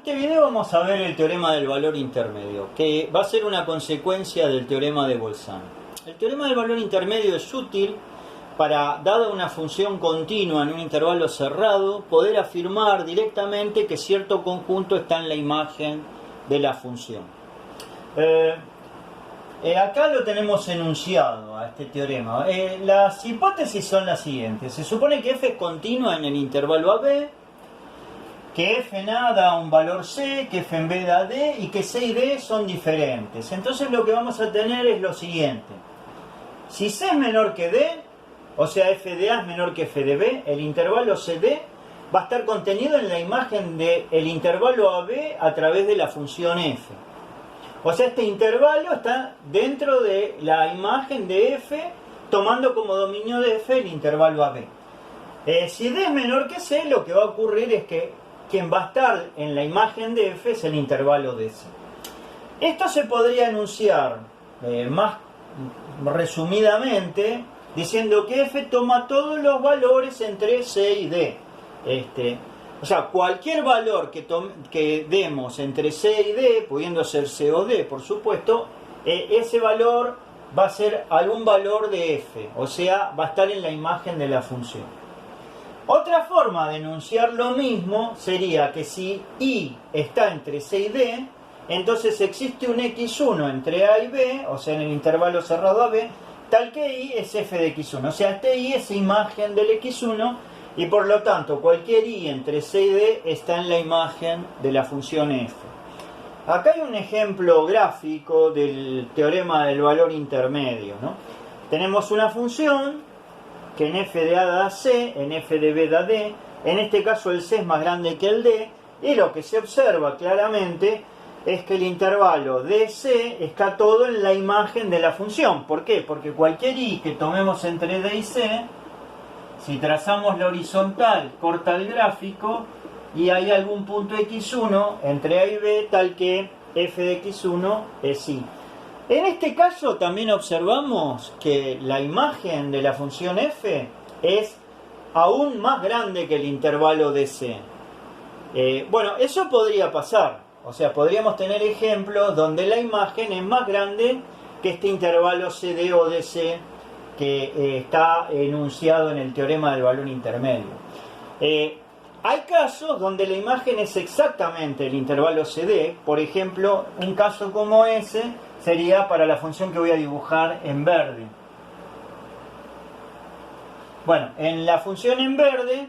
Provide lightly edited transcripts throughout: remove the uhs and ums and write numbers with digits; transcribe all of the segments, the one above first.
En este video vamos a ver el teorema del valor intermedio, que va a ser una consecuencia del teorema de Bolzano. El teorema del valor intermedio es útil para, dada una función continua en un intervalo cerrado, poder afirmar directamente que cierto conjunto está en la imagen de la función. Acá lo tenemos enunciado a este teorema. Las hipótesis son las siguientes. Se supone que f es continua en el intervalo AB, que f en A da un valor C, que f en B da D y que C y D son diferentes. Entonces lo que vamos a tener es lo siguiente. Si C es menor que D, o sea f de A es menor que f de B, el intervalo CD va a estar contenido en la imagen del intervalo AB a través de la función f. O sea, este intervalo está dentro de la imagen de f, tomando como dominio de f el intervalo AB. Si D es menor que C, lo que va a ocurrir es que quien va a estar en la imagen de f es el intervalo de C. Esto se podría enunciar más resumidamente diciendo que f toma todos los valores entre C y D. O sea, cualquier valor que demos entre C y D, pudiendo ser C o D, por supuesto, ese valor va a ser algún valor de f, o sea, va a estar en la imagen de la función. Otra forma de enunciar lo mismo sería que si I está entre C y D, entonces existe un x1 entre A y B, o sea, en el intervalo cerrado AB, tal que I es f de x1. O sea, este I es imagen del x1 y por lo tanto cualquier I entre C y D está en la imagen de la función f. Acá hay un ejemplo gráfico del teorema del valor intermedio, ¿no? Tenemos una función que en f de A da C, en f de B da D, en este caso el C es más grande que el D, y lo que se observa claramente es que el intervalo DC está todo en la imagen de la función. ¿Por qué? Porque cualquier I que tomemos entre D y C, si trazamos la horizontal, corta el gráfico, y hay algún punto x1 entre A y B, tal que f de x1 es I. En este caso también observamos que la imagen de la función f es aún más grande que el intervalo DC. Bueno, eso podría pasar. O sea, podríamos tener ejemplos donde la imagen es más grande que este intervalo CD o DC que está enunciado en el teorema del valor intermedio. Hay casos donde la imagen es exactamente el intervalo CD. Por ejemplo, un caso como ese sería para la función que voy a dibujar en verde. Bueno, en la función en verde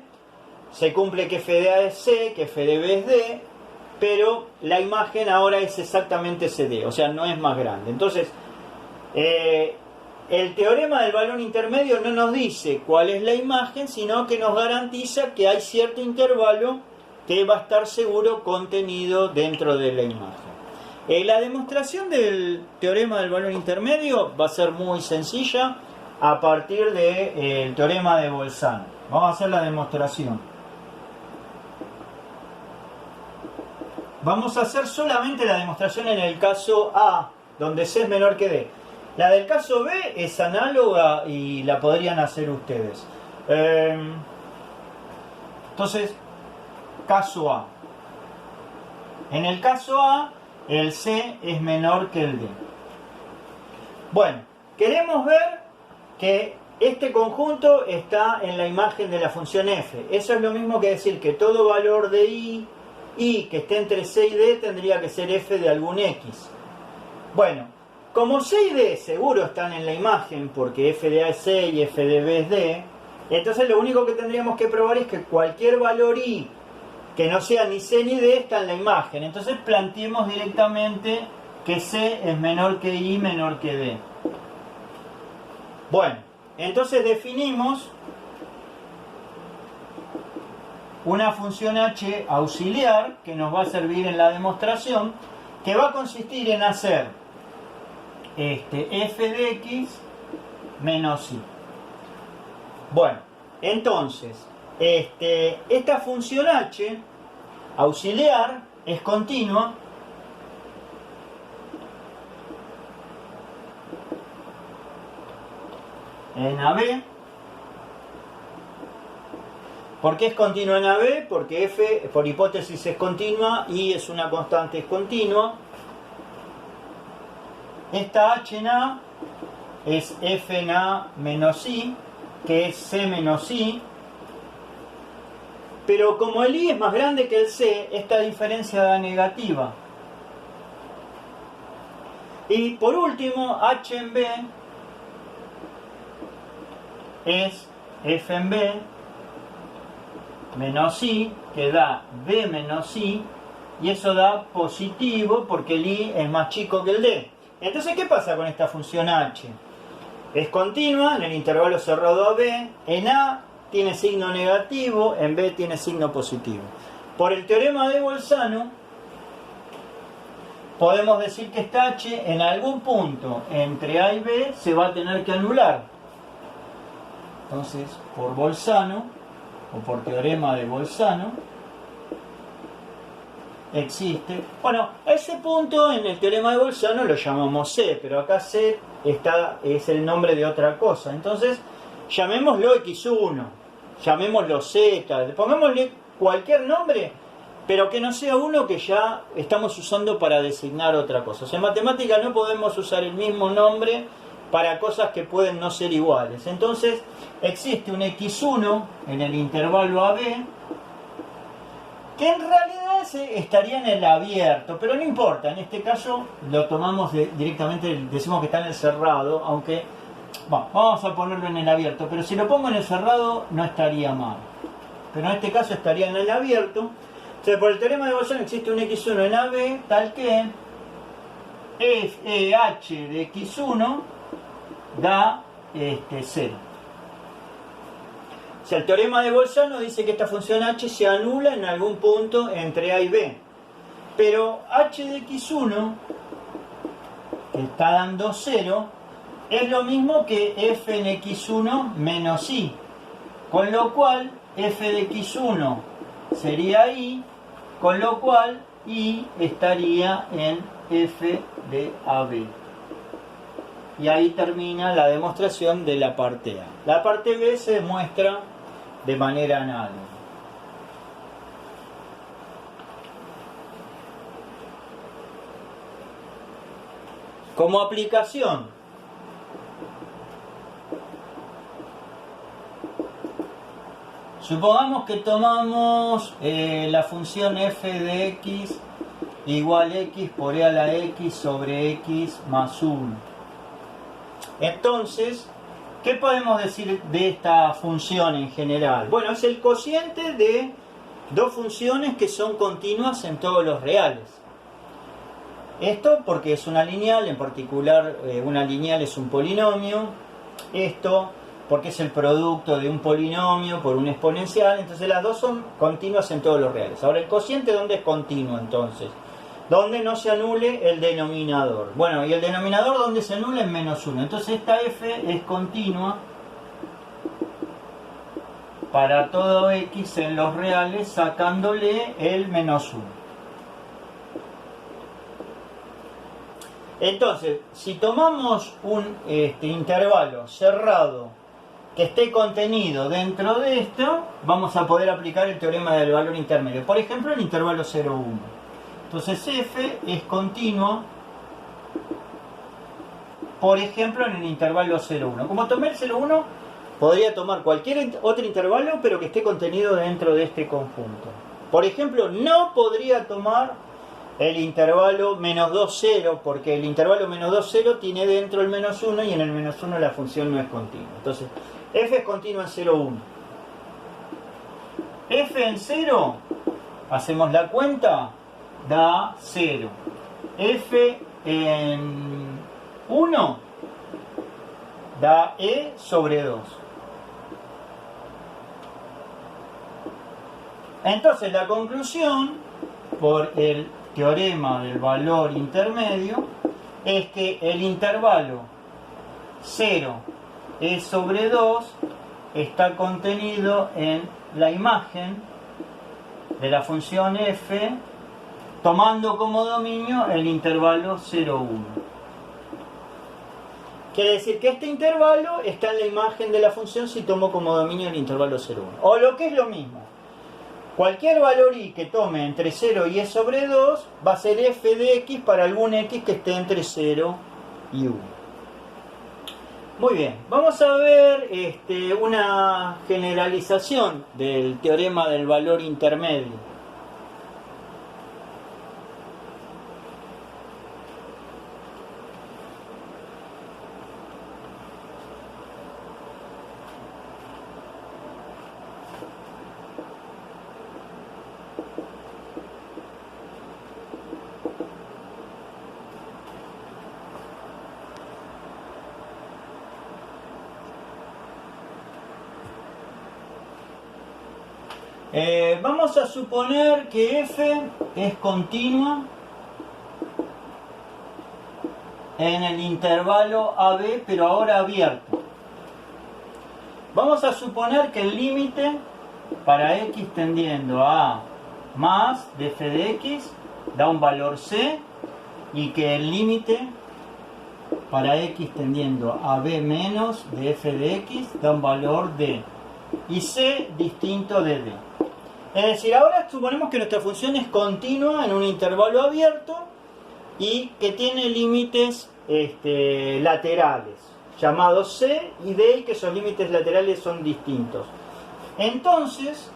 se cumple que f de A es C, que f de B es D, pero la imagen ahora es exactamente CD, o sea, no es más grande. Entonces, el teorema del valor intermedio no nos dice cuál es la imagen, sino que nos garantiza que hay cierto intervalo que va a estar seguro contenido dentro de la imagen. La demostración del teorema del valor intermedio va a ser muy sencilla a partir del teorema de Bolzano. Vamos a hacer la demostración. Vamos a hacer solamente la demostración en el caso A, donde C es menor que D. La del caso B es análoga y la podrían hacer ustedes. Entonces, caso A. En el caso A, el C es menor que el D. Bueno, queremos ver que este conjunto está en la imagen de la función f. Eso es lo mismo que decir que todo valor de I que esté entre C y D tendría que ser f de algún x. Bueno, como C y D seguro están en la imagen porque f de A es C y f de B es D, entonces lo único que tendríamos que probar es que cualquier valor I que no sea ni C ni D está en la imagen. Entonces planteemos directamente que C es menor que I menor que D. Bueno, entonces definimos una función h auxiliar que nos va a servir en la demostración, que va a consistir en hacer f de x menos i. Bueno, entonces esta función h auxiliar es continua en AB ¿Por qué es continua en AB? Porque f por hipótesis es continua, y es una constante, es continua. Esta h en A es f en A menos I, que es C menos I. Pero como el I es más grande que el C, esta diferencia da negativa. Y por último, H en B es F en B menos I, que da B menos I, y eso da positivo porque el I es más chico que el D. Entonces, ¿qué pasa con esta función H? Es continua en el intervalo cerrado AB, en A tiene signo negativo, en B tiene signo positivo. Por el teorema de Bolzano, podemos decir que esta H en algún punto entre A y B se va a tener que anular. Entonces, por Bolzano, o por teorema de Bolzano, existe... Bueno, ese punto en el teorema de Bolzano lo llamamos C, pero acá C es el nombre de otra cosa. Entonces, llamémoslo X1, llamémoslo Z, pongámosle cualquier nombre, pero que no sea uno que ya estamos usando para designar otra cosa. O sea, en matemática no podemos usar el mismo nombre para cosas que pueden no ser iguales. Entonces, existe un X1 en el intervalo AB, que en realidad estaría en el abierto, pero no importa, en este caso lo tomamos directamente, decimos que está en el cerrado, aunque, bueno, vamos a ponerlo en el abierto, pero si lo pongo en el cerrado no estaría mal, pero en este caso estaría en el abierto. O sea, por el teorema de Bolzano existe un X1 en AB, tal que H de X1 da 0. O sea, el teorema de Bolzano dice que esta función h se anula en algún punto entre A y B. Pero h de x1, que está dando 0, es lo mismo que f en x1 menos i. Con lo cual, f de x1 sería i, con lo cual i estaría en f de AB. Y ahí termina la demostración de la parte A. La parte B se demuestra de manera análoga. Como aplicación, supongamos que tomamos la función f de x igual x por e a la x sobre x más 1. Entonces, ¿qué podemos decir de esta función en general? Bueno, es el cociente de dos funciones que son continuas en todos los reales. Esto porque es una lineal, en particular una lineal es un polinomio. Esto porque es el producto de un polinomio por un exponencial. Entonces las dos son continuas en todos los reales. Ahora, ¿el cociente dónde es continuo entonces? Donde no se anule el denominador. Bueno, y el denominador donde se anula es menos 1. Entonces esta f es continua para todo x en los reales, sacándole el menos 1. Entonces, si tomamos un intervalo cerrado que esté contenido dentro de esto, vamos a poder aplicar el teorema del valor intermedio. Por ejemplo, el intervalo 0,1. Entonces f es continua, por ejemplo, en el intervalo 0,1. Como tomé el 0,1, podría tomar cualquier otro intervalo, pero que esté contenido dentro de este conjunto. Por ejemplo, no podría tomar el intervalo menos 2, 0, porque el intervalo menos 2, 0 tiene dentro el menos 1, y en el menos 1 la función no es continua. Entonces, f es continua en 0,1. F en 0, hacemos la cuenta, da 0. F en 1 da e sobre 2. Entonces la conclusión por el teorema del valor intermedio es que el intervalo 0 e sobre 2 está contenido en la imagen de la función f, tomando como dominio el intervalo 0,1. Quiere decir que este intervalo está en la imagen de la función si tomo como dominio el intervalo 0,1. O lo que es lo mismo, cualquier valor i que tome entre 0 y e sobre 2 va a ser f de x para algún x que esté entre 0 y 1. Muy bien, vamos a ver una generalización del teorema del valor intermedio. Vamos a suponer que f es continua en el intervalo AB, pero ahora abierto. Vamos a suponer que el límite para x tendiendo a más de f de x da un valor c, y que el límite para x tendiendo a b menos de f de x da un valor d, y c distinto de d. Es decir, ahora suponemos que nuestra función es continua en un intervalo abierto y que tiene límites laterales, llamados c y d, y que esos límites laterales son distintos. Entonces,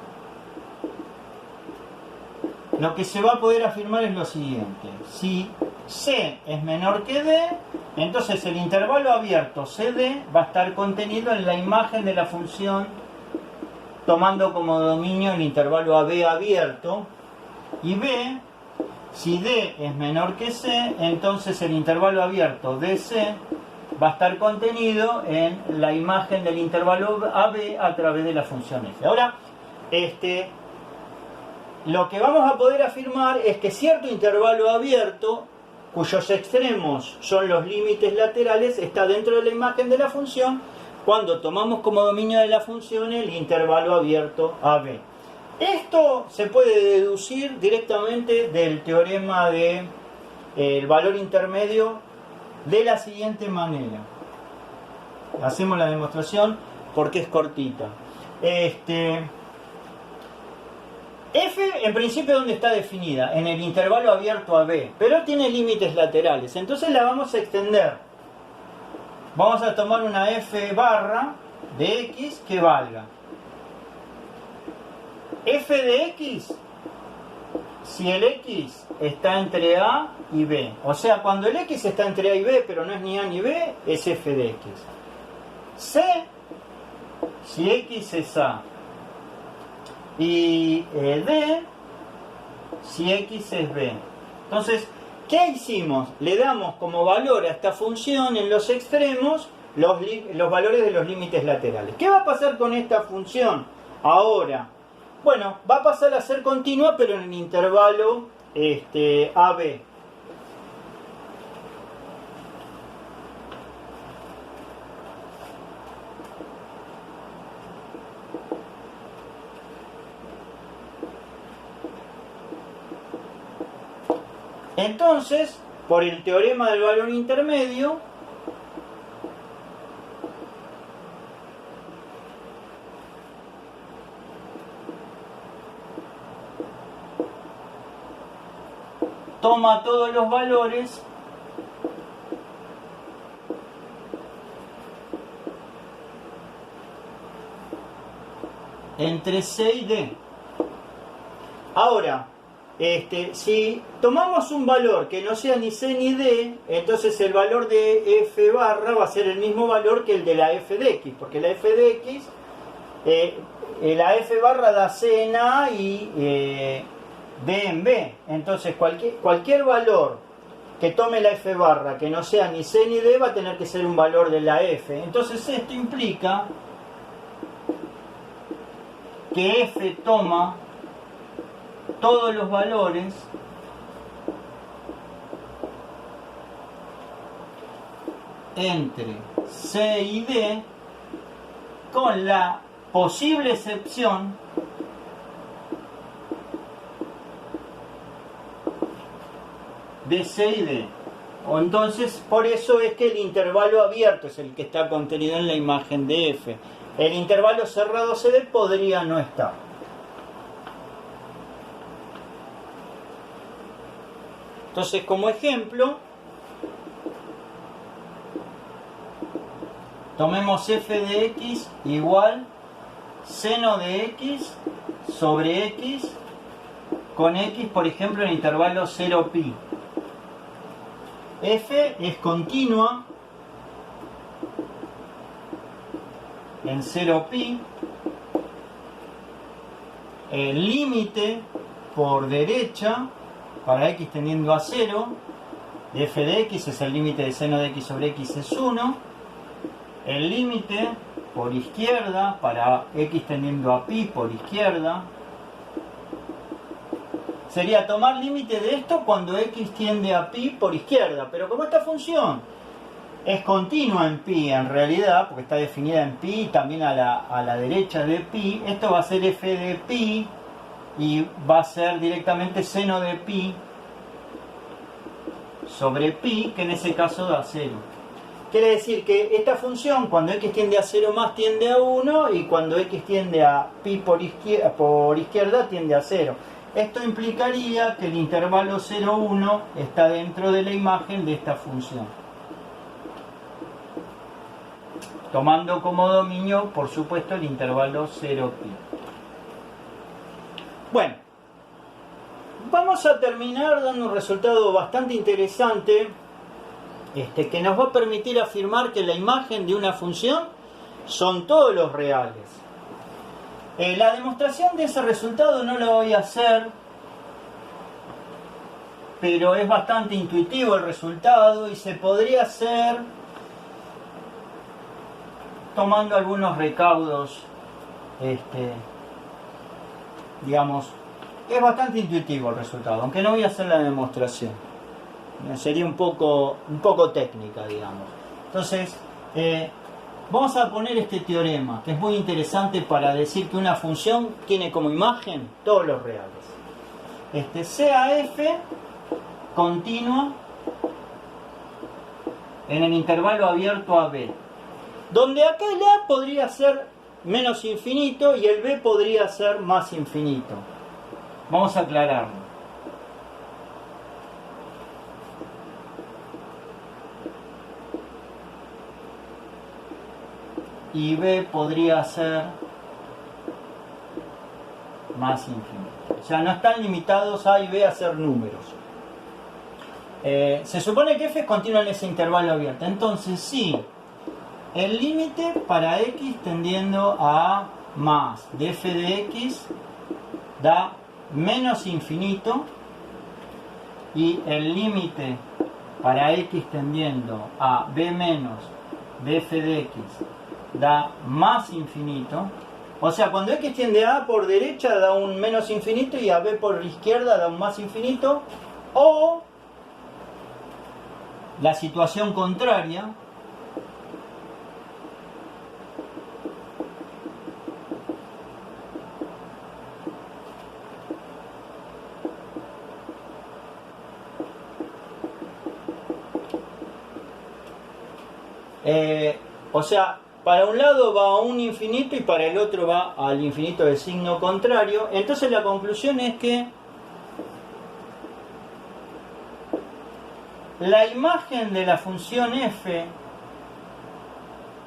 lo que se va a poder afirmar es lo siguiente: si c es menor que d, entonces el intervalo abierto cd va a estar contenido en la imagen de la función tomando como dominio el intervalo AB abierto, y b, si d es menor que c, entonces el intervalo abierto dc va a estar contenido en la imagen del intervalo AB a través de la función f. Ahora, lo que vamos a poder afirmar es que cierto intervalo abierto, cuyos extremos son los límites laterales, está dentro de la imagen de la función cuando tomamos como dominio de la función el intervalo abierto AB. Esto se puede deducir directamente del teorema del valor intermedio de la siguiente manera. Hacemos la demostración porque es cortita. F en principio, ¿dónde está definida? En el intervalo abierto AB, pero tiene límites laterales, entonces la vamos a extender. Vamos a tomar una f barra de x que valga f de x si el x está entre a y b. O sea, cuando el x está entre a y b, pero no es ni a ni b, es f de x. C si x es a. Y d si x es b. Entonces, ¿qué hicimos? Le damos como valor a esta función en los extremos los valores de los límites laterales. ¿Qué va a pasar con esta función ahora? Bueno, va a pasar a ser continua, pero en el intervalo AB. Entonces, por el teorema del valor intermedio, toma todos los valores entre C y D. Ahora, si tomamos un valor que no sea ni C ni D, entonces el valor de f barra va a ser el mismo valor que el de la f de x, porque la f de x, la f barra da C en A y D en B. Entonces cualquier valor que tome la f barra que no sea ni C ni D va a tener que ser un valor de la f. Entonces esto implica que f toma todos los valores entre C y D, con la posible excepción de C y D. O entonces, por eso es que el intervalo abierto es el que está contenido en la imagen de f. El intervalo cerrado CD podría no estar. Entonces, como ejemplo, tomemos f de x igual seno de x sobre x con x, por ejemplo, en intervalo 0pi. F es continua en 0pi. El límite por derecha para x tendiendo a 0 de f de x es el límite de seno de x sobre x es 1. El límite por izquierda para x tendiendo a pi por izquierda sería tomar límite de esto cuando x tiende a pi por izquierda. Pero como esta función es continua en pi en realidad, porque está definida en pi y también a la derecha de pi, esto va a ser f de pi y va a ser directamente seno de pi sobre pi, que en ese caso da 0. Quiere decir que esta función cuando x tiende a 0 más tiende a 1 y cuando x tiende a pi por izquierda tiende a 0. Esto implicaría que el intervalo 0,1 está dentro de la imagen de esta función. Tomando como dominio, por supuesto, el intervalo 0pi. Bueno, vamos a terminar dando un resultado bastante interesante que nos va a permitir afirmar que la imagen de una función son todos los reales. La demostración de ese resultado no la voy a hacer, pero es bastante intuitivo el resultado y se podría hacer tomando algunos recaudos, digamos, es bastante intuitivo el resultado, aunque no voy a hacer la demostración. Sería un poco técnica, digamos. Entonces, vamos a poner este teorema, que es muy interesante para decir que una función tiene como imagen todos los reales. Sea f continua en el intervalo abierto a b, donde acá el a podría ser menos infinito y el b podría ser más infinito. Vamos a aclararlo. Y b podría ser más infinito. O sea, no están limitados a y b a ser números. Se supone que f es continua en ese intervalo abierto. Entonces, sí, el límite para x tendiendo a más de f de x da menos infinito, y el límite para x tendiendo a b menos de f de x da más infinito. O sea, cuando x tiende a por derecha da un menos infinito y a b por izquierda da un más infinito. O la situación contraria, o sea, para un lado va a un infinito y para el otro va al infinito de signo contrario. Entonces la conclusión es que la imagen de la función f,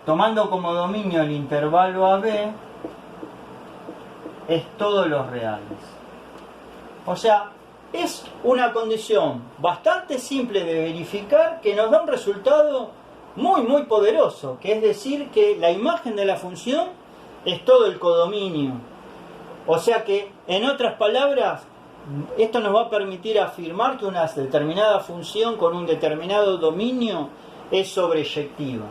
tomando como dominio el intervalo a b, es todos los reales. O sea, es una condición bastante simple de verificar que nos da un resultado muy poderoso, que es decir que la imagen de la función es todo el codominio. O sea que, en otras palabras, esto nos va a permitir afirmar que una determinada función con un determinado dominio es sobreyectiva.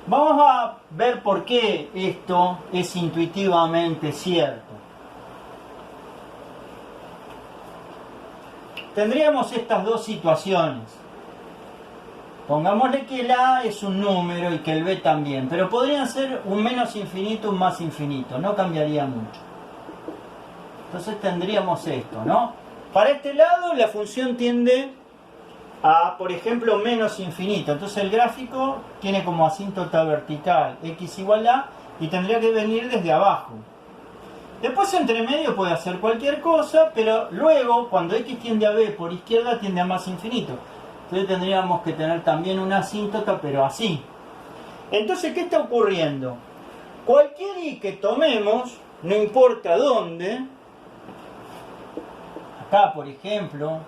Vamos a ver por qué esto es intuitivamente cierto. Tendríamos estas dos situaciones. Pongámosle que el a es un número y que el b también, pero podrían ser un menos infinito, un más infinito, no cambiaría mucho. Entonces tendríamos esto, ¿no? Para este lado la función tiende a, por ejemplo, menos infinito. Entonces el gráfico tiene como asíntota vertical x igual a, y tendría que venir desde abajo. Después entre medio puede hacer cualquier cosa, pero luego cuando x tiende a b por izquierda tiende a más infinito. Entonces tendríamos que tener también una asíntota, pero así. Entonces, ¿qué está ocurriendo? Cualquier y que tomemos, no importa dónde, acá por ejemplo,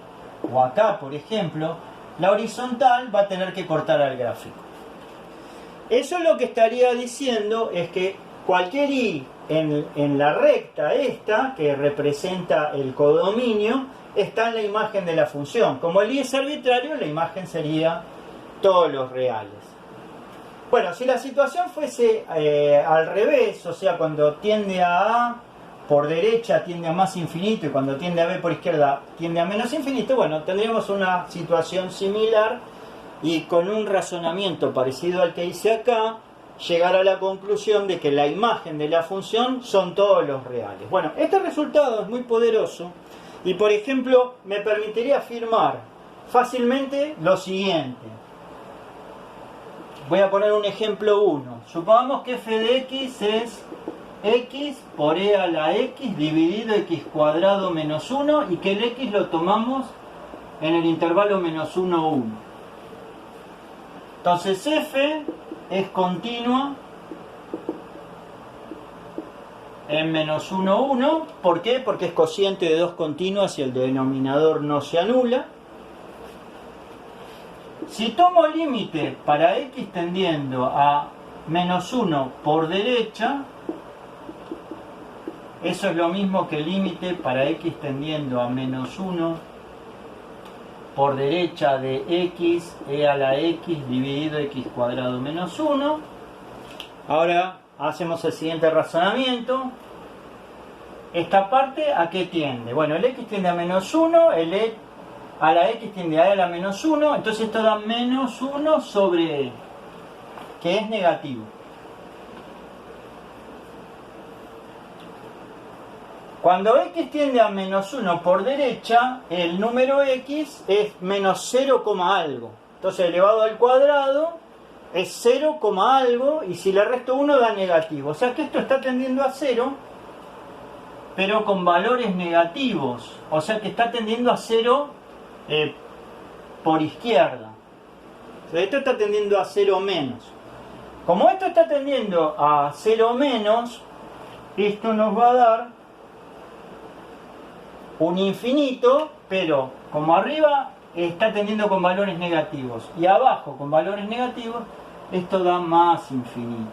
o acá por ejemplo, la horizontal va a tener que cortar al gráfico. Eso lo que estaría diciendo es que cualquier y en la recta esta, que representa el codominio, está en la imagen de la función. Como el y es arbitrario, la imagen sería todos los reales. Bueno, si la situación fuese al revés, o sea, cuando tiende a A por derecha tiende a más infinito y cuando tiende a B por izquierda tiende a menos infinito, bueno, tendríamos una situación similar y con un razonamiento parecido al que hice acá, llegar a la conclusión de que la imagen de la función son todos los reales. Bueno, este resultado es muy poderoso y, por ejemplo, me permitiría afirmar fácilmente lo siguiente. Voy a poner un ejemplo 1. Supongamos que f de x es x por e a la x dividido x cuadrado menos 1 y que el x lo tomamos en el intervalo menos 1, 1. Entonces f es continua en menos 1, 1. ¿Por qué? Porque es cociente de dos continuas y el denominador no se anula. Si tomo límite para x tendiendo a menos 1 por derecha, eso es lo mismo que límite para x tendiendo a menos 1 por derecha de x e a la x dividido x cuadrado menos 1. Ahora hacemos el siguiente razonamiento. Esta parte, ¿a qué tiende? Bueno, el x tiende a menos 1, el e a la x tiende a e a la menos 1, entonces esto da menos 1 sobre e, que es negativo. Cuando x tiende a menos 1 por derecha, el número x es menos 0, algo. Entonces elevado al cuadrado es 0, algo, y si le resto 1 da negativo. O sea que esto está tendiendo a 0, pero con valores negativos. O sea que está tendiendo a 0 por izquierda. O sea, esto está tendiendo a 0 menos. Como esto está tendiendo a 0 menos, esto nos va a dar un infinito, pero como arriba está tendiendo con valores negativos y abajo con valores negativos, esto da más infinito.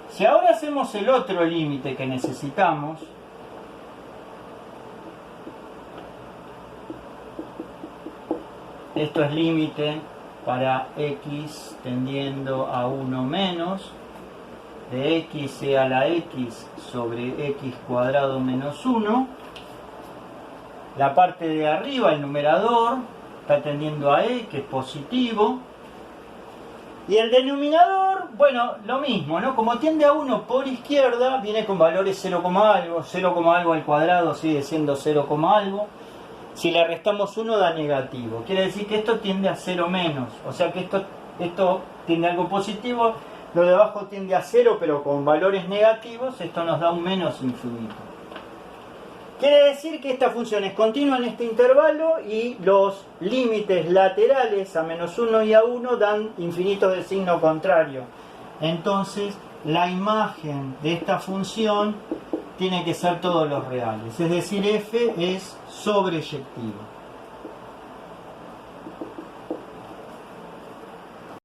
Si ahora hacemos el otro límite que necesitamos, esto es límite para x tendiendo a 1 menos de x e a la x sobre x cuadrado menos 1. La parte de arriba, el numerador, está tendiendo a e, que es positivo. Y el denominador, bueno, lo mismo, ¿no? Como tiende a 1 por izquierda, viene con valores 0, algo. 0, algo al cuadrado sigue siendo 0, algo. Si le restamos 1 da negativo. Quiere decir que esto tiende a 0 menos. O sea que esto tiende a algo positivo. Lo de abajo tiende a 0, pero con valores negativos. Esto nos da un menos infinito. Quiere decir que esta función es continua en este intervalo y los límites laterales a menos 1 y a 1 dan infinitos de signo contrario. Entonces, la imagen de esta función tiene que ser todos los reales. Es decir, f es sobreyectivo.